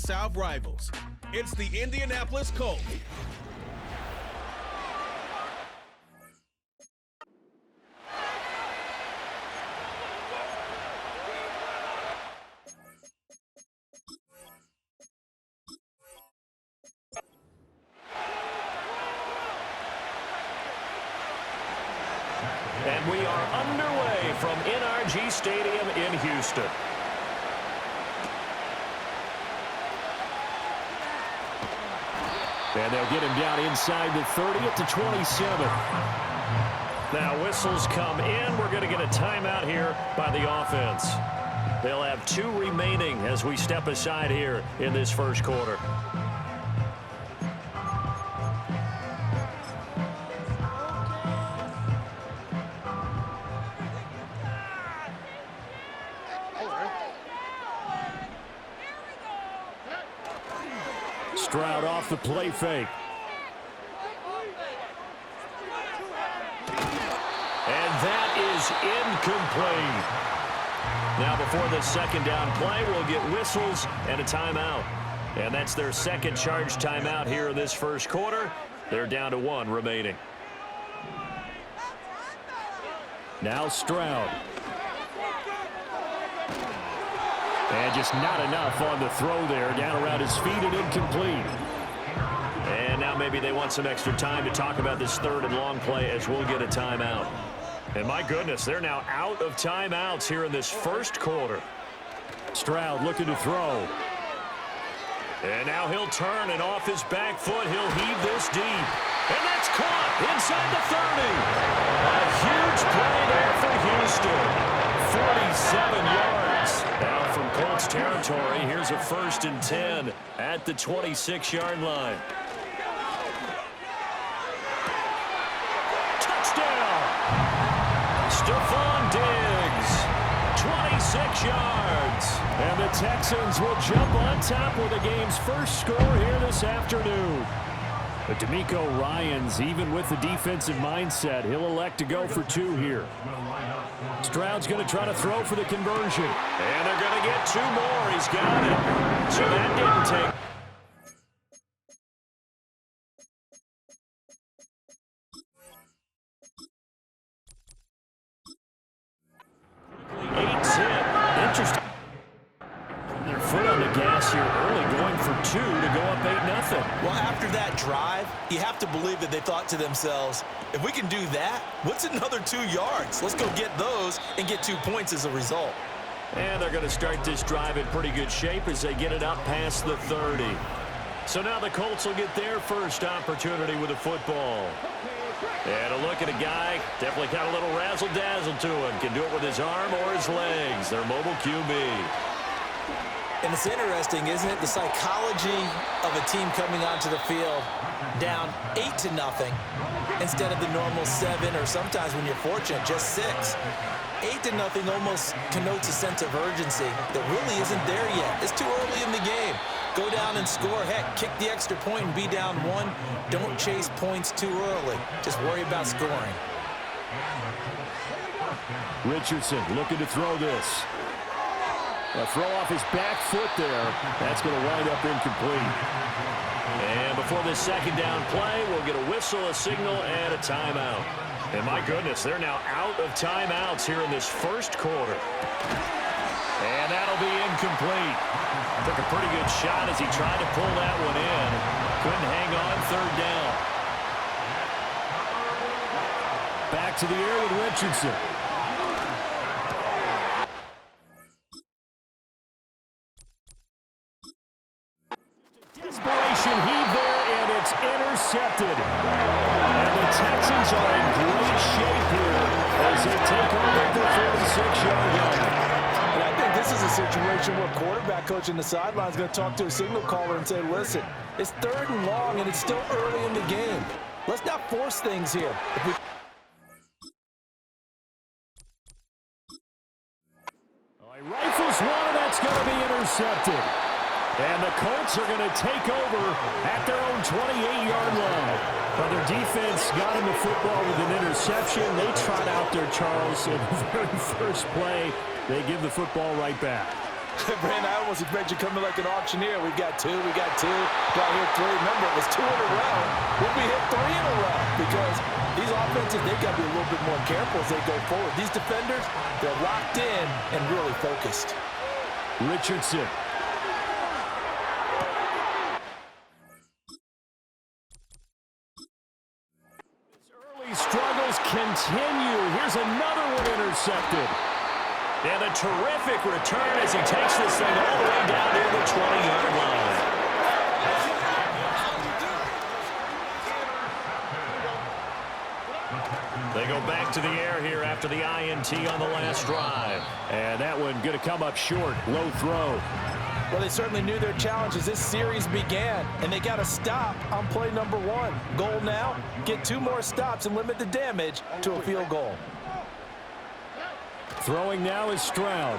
South rivals. It's the Indianapolis Colts. And we are underway from NRG Stadium in Houston. And they'll get him down inside the 30 at the 27. Now whistles come in. We're going to get a timeout here by the offense. They'll have 2 remaining as we step aside here in this first quarter. Stroud off the play fake. And that is incomplete. Now before the second down play, we'll get whistles and a timeout. And that's their second charge timeout here in this first quarter. They're down to 1 remaining. Now Stroud. And just not enough on the throw there. Down around his feet and incomplete. And now maybe they want some extra time to talk about this third and long play as we'll get a timeout. And my goodness, they're now out of timeouts here in this first quarter. Stroud looking to throw. And now he'll turn, and off his back foot, he'll heave this deep. And that's caught inside the 30. A huge play there for Houston. 47 yards. Now from Colts territory, here's a 1st and 10 at the 26-yard line. Touchdown! Stephon Diggs, 26 yards. And the Texans will jump on top with the game's first score here this afternoon. But DeMeco Ryans, even with the defensive mindset, he'll elect to go for 2 here. Stroud's going to try to throw for the conversion. And they're going to get 2 more. He's got it. So that didn't take. Interesting. Their foot on the gas here early, going for 2 to go up 8-0. Well, after that drive, you have to believe that they thought to themselves, if we can do that, what's another 2 yards? Let's go get those and get 2 points as a result. And they're going to start this drive in pretty good shape as they get it up past the 30. So now the Colts will get their first opportunity with the football. And a look at a guy, definitely got a little razzle-dazzle to him. Can do it with his arm or his legs. Their mobile QB. And it's interesting, isn't it? The psychology of a team coming onto the field down 8-0 instead of the normal 7, or sometimes when you're fortunate, just 6. 8-0 almost connotes a sense of urgency that really isn't there yet. It's too early in the game. Go down and score. Heck, kick the extra point and be down 1. Don't chase points too early. Just worry about scoring. Richardson looking to throw this. A throw off his back foot there. That's going to wind up incomplete. And before this second down play, we'll get a whistle, a signal, and a timeout. And my goodness, they're now out of timeouts here in this first quarter. And that'll be incomplete. Took a pretty good shot as he tried to pull that one in. Couldn't hang on 3rd down. Back to the air with Richardson. Desperation heave there, and it's intercepted. And the Texans are in great shape here as they take over the 46-yard line. And I think this is a situation where quarterback coach in the sideline is going to talk to a signal caller and say, listen, it's 3rd and long, and it's still early in the game. Let's not force things here. He rifles one, and that's going to be intercepted. And the Colts are going to take over at their own 28-yard line. But their defense got him the football with an interception. They trot out there, Charles, in the very first play. They give the football right back. Brandon, I almost expect you coming like an auctioneer. We got two, got here three. Remember, it was 2 in a row. We'll be hit 3 in a row because these offenses, they got to be a little bit more careful as they go forward. These defenders, they're locked in and really focused. Richardson. Early struggles continue. Here's another one intercepted. And a terrific return as he takes this thing all the way down near the 20-yard line. They go back to the air here after the INT on the last drive. And that one going to come up short. Low throw. Well, they certainly knew their challenge as this series began, and they got to stop on play number 1. Goal now, get 2 more stops and limit the damage to a field goal. Throwing now is Stroud.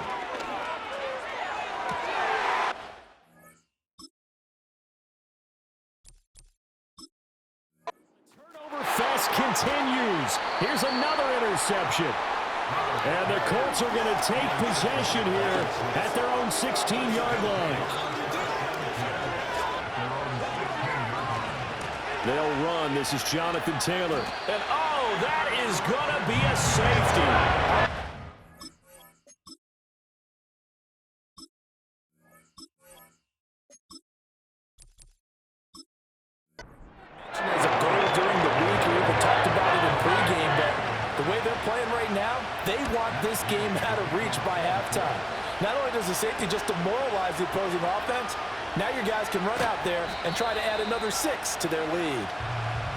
Turnover fest continues. Here's another interception. And the Colts are going to take possession here at their own 16-yard line. They'll run. This is Jonathan Taylor. And, oh, that is going to be a safety. As a goal during the week, we even talked about it in pregame, but the way they're playing right now, they want this game out of reach by halftime. Not only does the safety just demoralize the opposing offense, now your guys can run out there and try to add another 6 to their lead.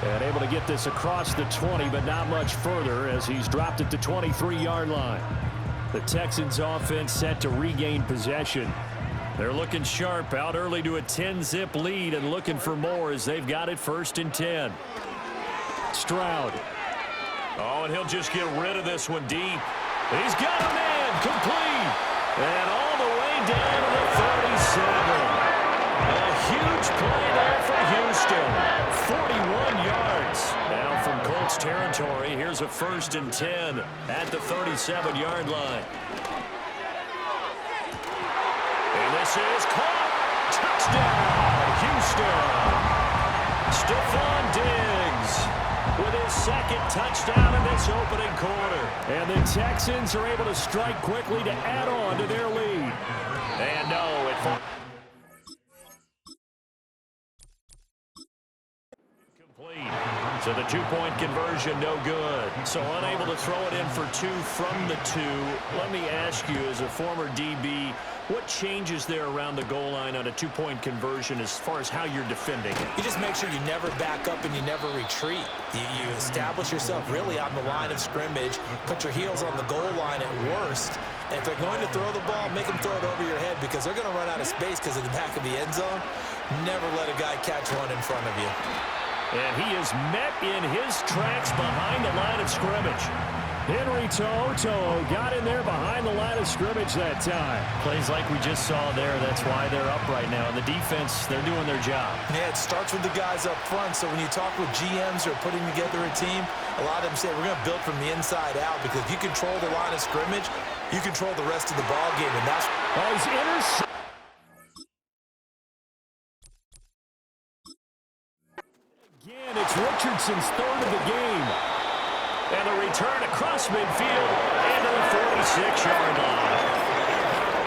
And able to get this across the 20, but not much further as he's dropped at the 23-yard line. The Texans offense set to regain possession. They're looking sharp, out early to a 10-zip lead and looking for more as they've got it 1st and 10. Stroud. Oh, and he'll just get rid of this one deep. He's got a man, complete. And all the way down to the 37. A huge play there for Houston. 41 yards. Now from Colts territory, here's a 1st and 10 at the 37-yard line. And this is caught. Touchdown, Houston. Stephon Diggs with his 2nd touchdown in this opening quarter. And the Texans are able to strike quickly to add on to their lead. And no, it falls. Complete. So the 2-point conversion, no good. So unable to throw it in for 2 from the 2. Let me ask you, as a former DB, what changes there around the goal line on a 2-point conversion as far as how you're defending it? You just make sure you never back up and you never retreat. You establish yourself really on the line of scrimmage, put your heels on the goal line at worst. And if they're going to throw the ball, make them throw it over your head because they're going to run out of space because of the back of the end zone. Never let a guy catch one in front of you. And he is met in his tracks behind the line of scrimmage. Henry To'o got in there behind the line of scrimmage that time. Plays like we just saw there. That's why they're up right now. And the defense, they're doing their job. Yeah, it starts with the guys up front. So when you talk with GMs or putting together a team, a lot of them say we're going to build from the inside out because if you control the line of scrimmage, you control the rest of the ball game. And that's he's intercepted. Again, it's Richardson's 3rd of the game. And the return across midfield into the 46-yard line.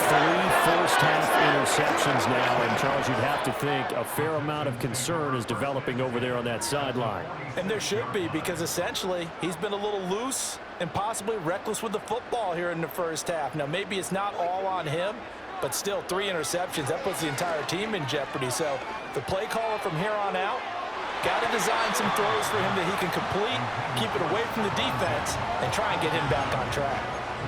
3 first-half interceptions now, and Charles, you'd have to think a fair amount of concern is developing over there on that sideline. And there should be, because essentially he's been a little loose and possibly reckless with the football here in the first half. Now, maybe it's not all on him, but still 3 interceptions. That puts the entire team in jeopardy. So the play caller from here on out, got to design some throws for him that he can complete, keep it away from the defense, and try and get him back on track.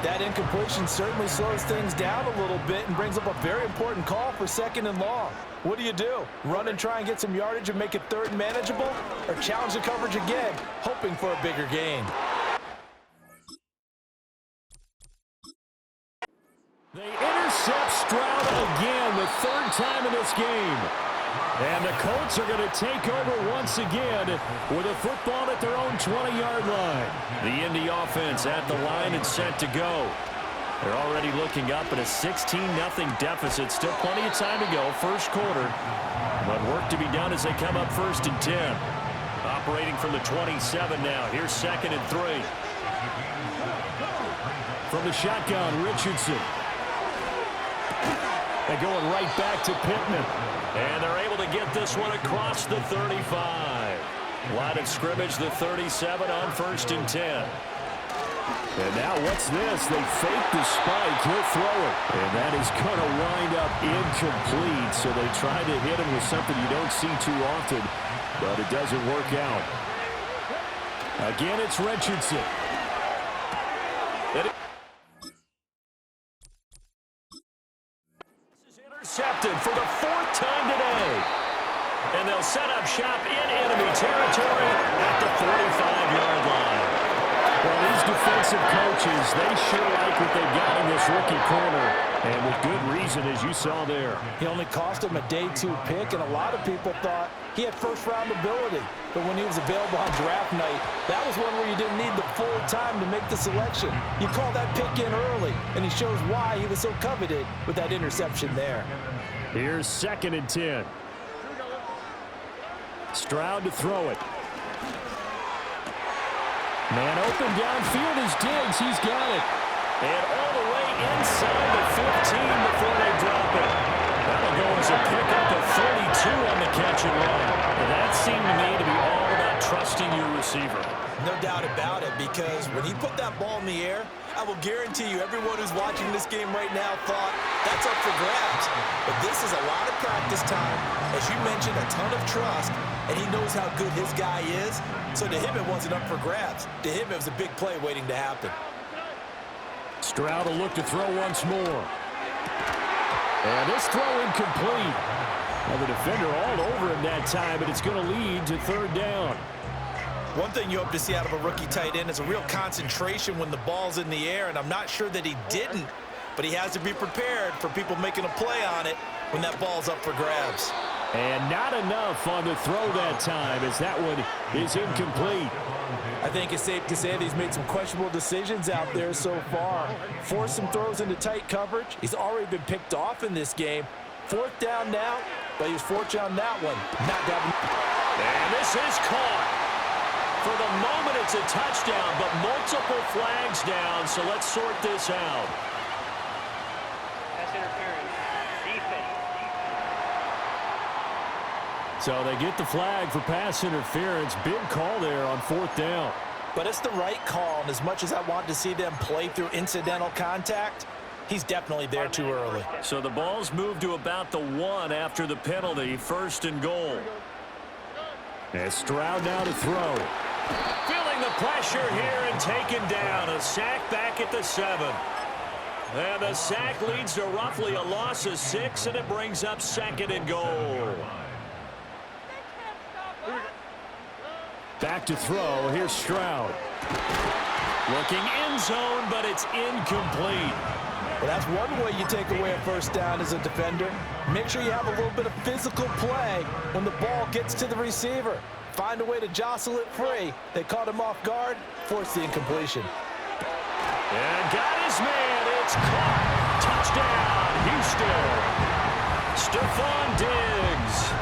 That incompletion certainly slows things down a little bit and brings up a very important call for 2nd and long. What do? Run and try and get some yardage and make it 3rd and manageable, or challenge the coverage again, hoping for a bigger gain? They intercept Stroud again, the 3rd time in this game. And the Colts are going to take over once again with a football at their own 20-yard line. The Indy offense at the line and set to go. They're already looking up at a 16-0 deficit. Still plenty of time to go, first quarter. But work to be done as they come up 1st and 10. Operating from the 27 now. Here's 2nd and 3. From the shotgun, Richardson. They're going right back to Pittman. And they're able to get this one across the 35. Line of scrimmage, the 37 on 1st and 10. And now what's this? They fake the spike. He'll throw it. And that is going to wind up incomplete. So they try to hit him with something you don't see too often, but it doesn't work out. Again, it's Richardson. This is intercepted for the 4th time today. And they'll set up shop in enemy territory at the 45-yard line. Well, these defensive coaches, they sure like what they've got in this rookie corner, and with good reason, as you saw there. He only cost him a day 2 pick, and a lot of people thought he had first-round ability. But when he was available on draft night, that was one where you didn't need the full time to make the selection. You call that pick in early, and he shows why he was so coveted with that interception there. Here's 2nd and 10. Stroud to throw it. Man open downfield is Diggs. He's got it. And all the way inside the 15 before they drop it. That'll go as a pickup of 32 on the catch and run. And that seemed to me to be all about trusting your receiver. No doubt about it, because when he put that ball in the air, I will guarantee you everyone who's watching this game right now thought that's up for grabs. But this is a lot of practice time. As you mentioned, a ton of trust, and he knows how good his guy is. So to him, it wasn't up for grabs. To him, it was a big play waiting to happen. Stroud will look to throw once more. And this throw incomplete. Well, the defender all over him that time, but it's going to lead to 3rd down. One thing you hope to see out of a rookie tight end is a real concentration when the ball's in the air, and I'm not sure that he didn't, but he has to be prepared for people making a play on it when that ball's up for grabs. And not enough on the throw that time, as that one is incomplete. I think it's safe to say that he's made some questionable decisions out there so far. Forced some throws into tight coverage. He's already been picked off in this game. 4th down now, but he was fortunate on that one. Not that one. And this is caught. For the moment, it's a touchdown, but multiple flags down, so let's sort this out. That's interference. Defense. So they get the flag for pass interference. Big call there on 4th down. But it's the right call, and as much as I want to see them play through incidental contact, he's definitely there too early. So the ball's moved to about the 1 after the penalty, 1st and goal. And Stroud now to throw. Feeling the pressure here and taken down. A sack back at the 7. And the sack leads to roughly a loss of 6, and it brings up 2nd and goal. Back to throw. Here's Stroud. Looking end zone, but it's incomplete. Well, that's one way you take away a 1st down as a defender. Make sure you have a little bit of physical play when the ball gets to the receiver. Find a way to jostle it free. They caught him off guard, forced the incompletion. And got his man. It's caught. Touchdown, Houston. Stephon Diggs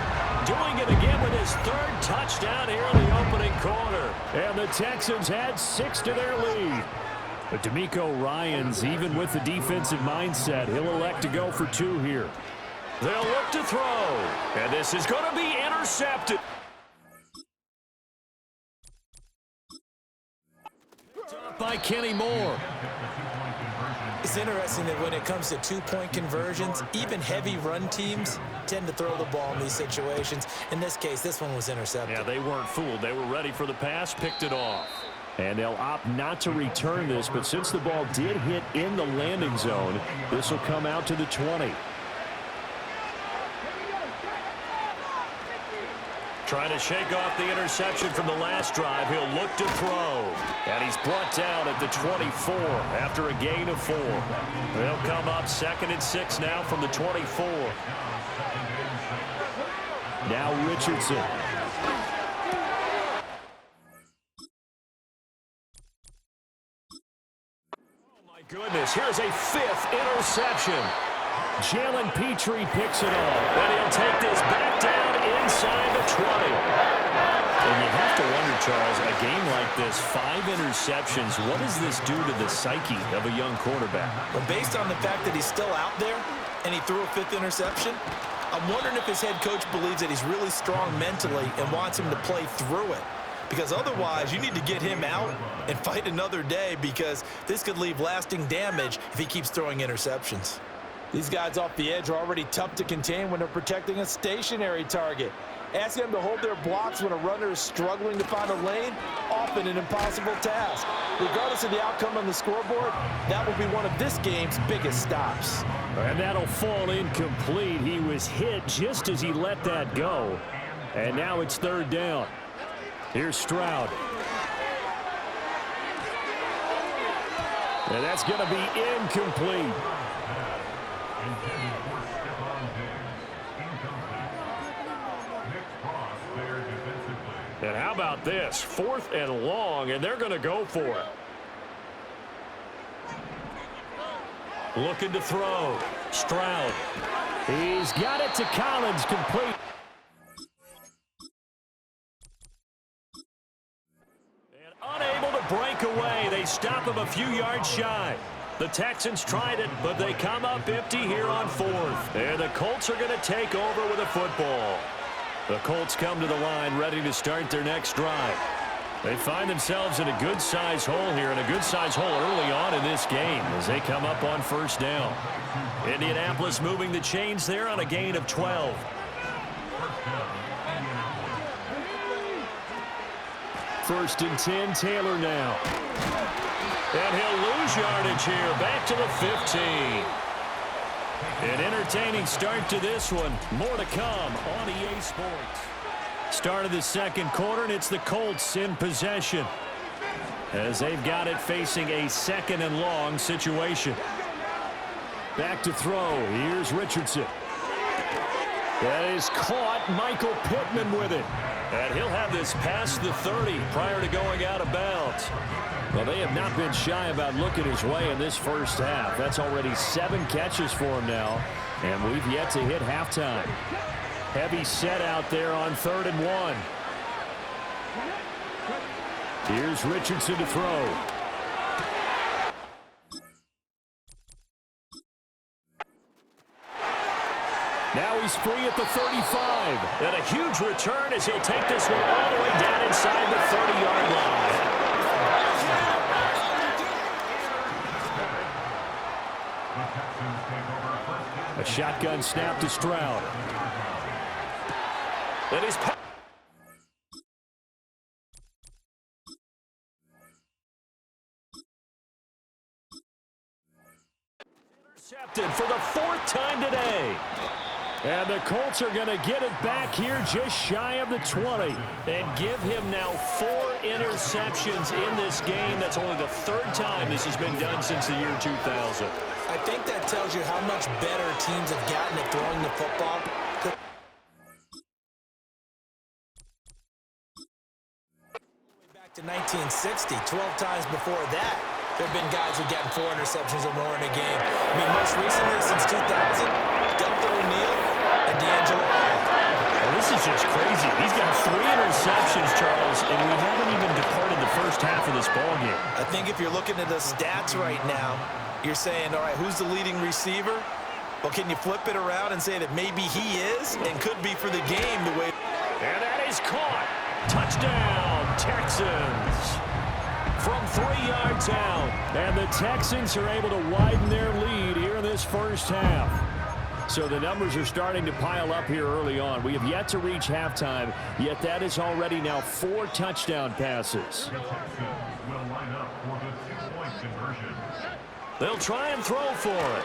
doing it again with his 3rd touchdown here in the opening quarter. And the Texans had 6 to their lead. But D'Amico Ryans, even with the defensive mindset, he'll elect to go for 2 here. They'll look to throw. And this is going to be intercepted. By Kenny Moore. It's interesting that when it comes to 2-point conversions, even heavy run teams tend to throw the ball in these situations. In this case, this one was intercepted. Yeah, they weren't fooled. They were ready for the pass, picked it off. And they'll opt not to return this, but since the ball did hit in the landing zone, this will come out to the 20. Trying to shake off the interception from the last drive. He'll look to throw. And he's brought down at the 24 after a gain of 4. They'll come up 2nd and 6 now from the 24. Now Richardson. Oh, my goodness. this. Here's a 5th interception. Jalen Petrie picks it off. And he'll take this back down inside the 20. And you have to wonder, Charles, a game like this, 5 interceptions, what does this do to the psyche of a young quarterback? Well, based on the fact that he's still out there and he threw a 5th interception, I'm wondering if his head coach believes that he's really strong mentally and wants him to play through it. Because otherwise, you need to get him out and fight another day, because this could leave lasting damage if he keeps throwing interceptions. These guys off the edge are already tough to contain when they're protecting a stationary target. Asking them to hold their blocks when a runner is struggling to find a lane, often an impossible task. Regardless of the outcome on the scoreboard, that will be one of this game's biggest stops. And that'll fall incomplete. He was hit just as he let that go. And now it's 3rd down. Here's Stroud. And that's going to be incomplete. And how about this? 4th and long, and they're going to go for it. Looking to throw. Stroud. He's got it to Collins, complete. And unable to break away. They stop him a few yards shy. The Texans tried it, but they come up empty here on 4th. And the Colts are going to take over with a football. The Colts come to the line ready to start their next drive. They find themselves in a good-sized hole here, and a good-sized hole early on in this game as they come up on 1st down. Indianapolis moving the chains there on a gain of 12. First and 10, Taylor now. And he'll lose yardage here, back to the 15. An entertaining start to this one. More to come on EA Sports. Start of the 2nd quarter, and it's the Colts in possession, as they've got it facing a 2nd and long situation. Back to throw. Here's Richardson. That is caught. Michael Pittman with it. And he'll have this past the 30 prior to going out of bounds. Well, they have not been shy about looking his way in this first half. That's already 7 catches for him now, and we've yet to hit halftime. Heavy set out there on 3rd and 1. Here's Richardson to throw. Now he's free at the 35. And a huge return as he'll take this one all the way down inside the 30-yard line. A shotgun snap to Stroud. That is intercepted for the 4th time today. And the Colts are going to get it back here just shy of the 20 and give him now 4 interceptions in this game. That's only the 3rd time this has been done since the year 2000. I think that tells you how much better teams have gotten at throwing the football. Back to 1960, 12 times before that, there have been guys who've gotten 4 interceptions or more in a game. I mean, most recently, since 2000, Delta O'Neal and D'Angelo. Well, this is just crazy. He's got 3 interceptions, Charles, and we haven't even departed the first half of this ballgame. I think if you're looking at the stats right now, you're saying, all right, who's the leading receiver? Well, can you flip it around and say that maybe he is and could be for the game the way... And that is caught. Touchdown, Texans. From 3 yards out. And the Texans are able to widen their lead here in this first half. So the numbers are starting to pile up here early on. We have yet to reach halftime, yet that is already now 4 touchdown passes. They'll try and throw for it.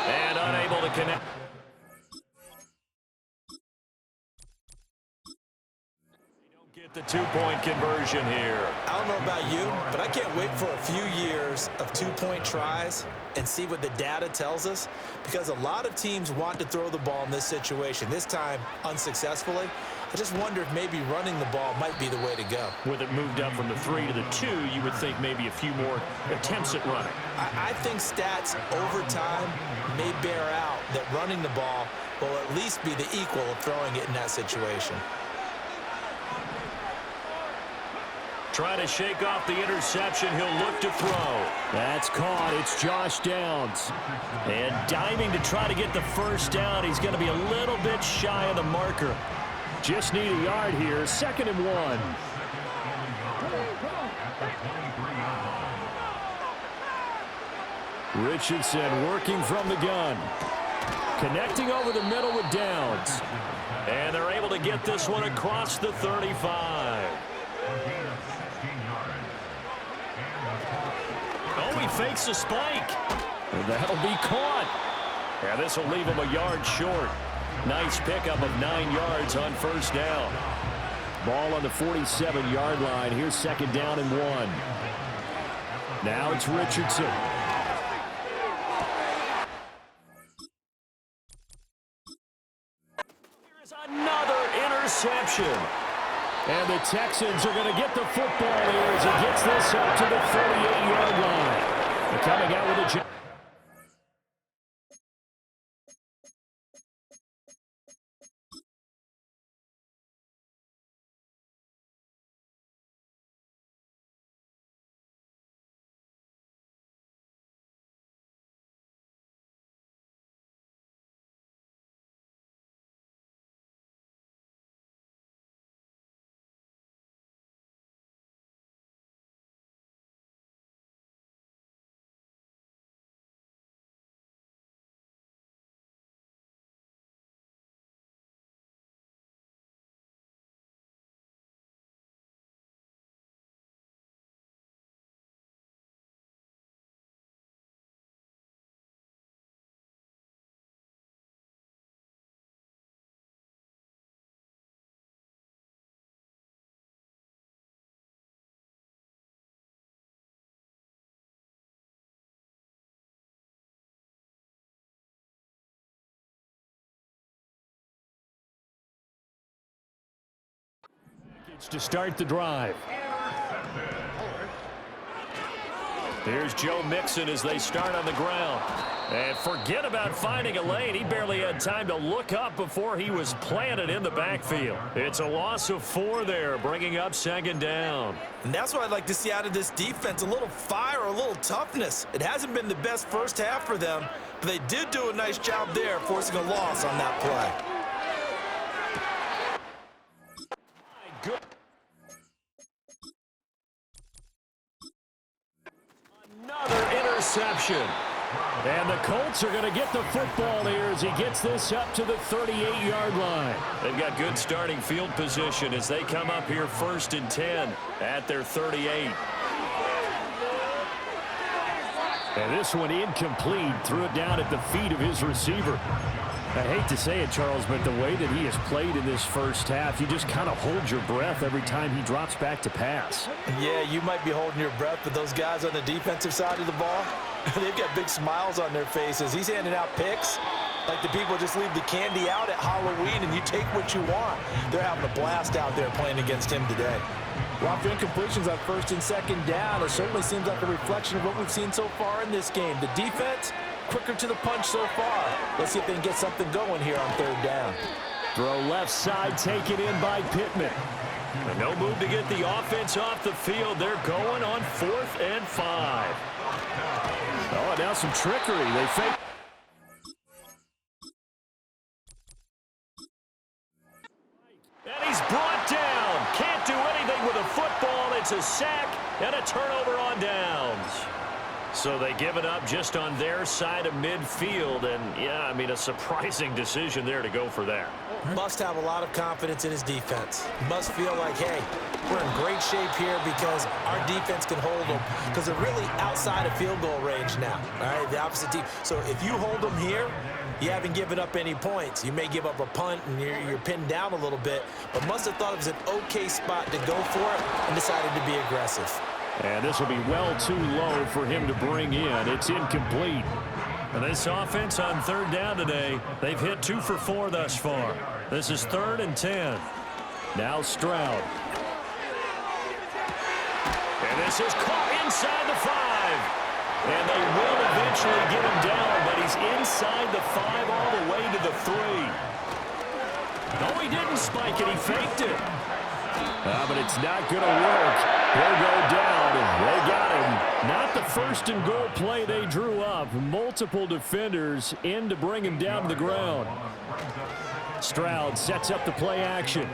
And unable to connect. They don't get the 2-point conversion here. I don't know about you, but I can't wait for a few years of 2-point tries and see what the data tells us, because a lot of teams want to throw the ball in this situation, this time unsuccessfully. I just wonder if maybe running the ball might be the way to go. With it moved up from the 3 to the 2, you would think maybe a few more attempts at running. I think stats over time may bear out that running the ball will at least be the equal of throwing it in that situation. Trying to shake off the interception. He'll look to throw. That's caught. It's Josh Downs. And diving to try to get the first down. He's going to be a little bit shy of the marker. Just need a yard here. 2nd and 1. Richardson working from the gun. Connecting over the middle with Downs. And they're able to get this one across the 35. Oh, he fakes a spike. And that'll be caught. Yeah, this will leave him a yard short. Nice pickup of 9 yards on first down. Ball on the 47-yard line. Here's 2nd down and 1. Now it's Richardson. Here's another interception. And the Texans are going to get the football here as he gets this up to the 48-yard line. They're coming out with a... to start the drive. Here's Joe Mixon as they start on the ground. And forget about finding a lane. He barely had time to look up before he was planted in the backfield. It's a loss of 4 there, bringing up 2nd down. And that's what I'd like to see out of this defense, a little fire, a little toughness. It hasn't been the best first half for them, but they did do a nice job there, forcing a loss on that play. Good. Another interception. And the Colts are going to get the football here as he gets this up to the 38-yard line. They've got good starting field position as they come up here 1st and 10 at their 38. And this one incomplete. Threw it down at the feet of his receiver. I hate to say it, Charles, but the way that he has played in this first half, you just kind of hold your breath every time he drops back to pass. Yeah, you might be holding your breath, but those guys on the defensive side of the ball, they've got big smiles on their faces. He's handing out picks like the people just leave the candy out at Halloween and you take what you want. They're having a blast out there playing against him today. Lots of incompletions on 1st and 2nd down. It certainly seems like a reflection of what we've seen so far in this game. The defense, quicker to the punch so far. Let's see if they can get something going here on 3rd down. Throw left side, taken in by Pittman. And no move to get the offense off the field. They're going on 4th and 5. Oh, now some trickery. They fake. And he's brought down. Can't do anything with a football. It's a sack and a turnover on downs. So they give it up just on their side of midfield. And, yeah, I mean, a surprising decision there to go for that. Must have a lot of confidence in his defense. Must feel like, hey, we're in great shape here because our defense can hold them because they're really outside of field goal range now, all right, the opposite team. So if you hold them here, you haven't given up any points. You may give up a punt and you're pinned down a little bit, but must have thought it was an okay spot to go for it and decided to be aggressive. And this will be well too low for him to bring in. It's incomplete. And this offense on 3rd down today, they've hit 2 for 4 thus far. This is 3rd and 10. Now Stroud. And this is caught inside the 5. And they will eventually get him down, but he's inside the 5 all the way to the 3. No, he didn't spike it. He faked it. But it's not going to work. He'll go down, and they got him. Not the first and goal play they drew up. Multiple defenders in to bring him down to the ground. Stroud sets up the play action.